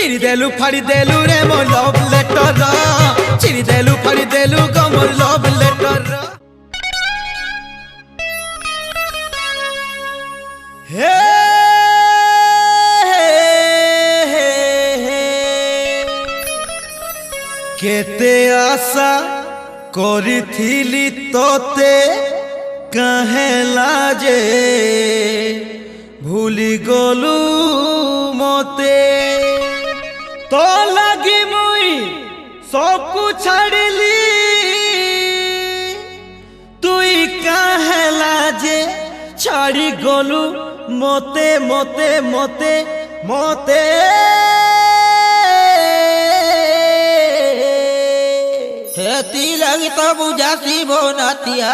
चिरी देलु फाड़ी देलु रे मोर लव लेटर चिरी देलु फाड़ी देलु गो मोर लव लेटर हे केते आशा करिथिली तोते कहेला जे भूली गलु मते तो लगी मुई सबकु छाड़ली तुई कहेला जे छाड़ी गलु मते मते मते मते हेती लगी तो बुझासी बोनतिया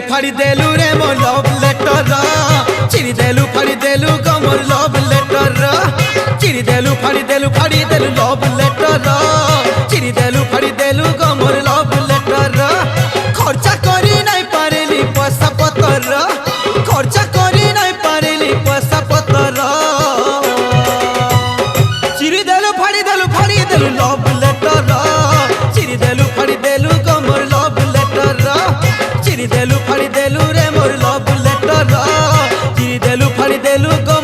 फाड़ी देलु रे मोर लव लेटर चिरी देलु फाड़ी देलु गो मोर लव लेटर चिरी देलु फाड़ी देलु लव लेटर चिरी देलु फाड़ी देलु गो मोर लव लेटर खर्चा करी नहीं पारेली पैसा पतर खर्चा करी नहीं पारेली पैसा पतर चिरी देलु फाड़ी देलु लव लेटर चिरी देलु फाड़ी देलु गो मोर लव लेटर चिरी देलु फाड़ी देलु रे मोर लव लेटर चिरी देलु फाड़ी देलु गो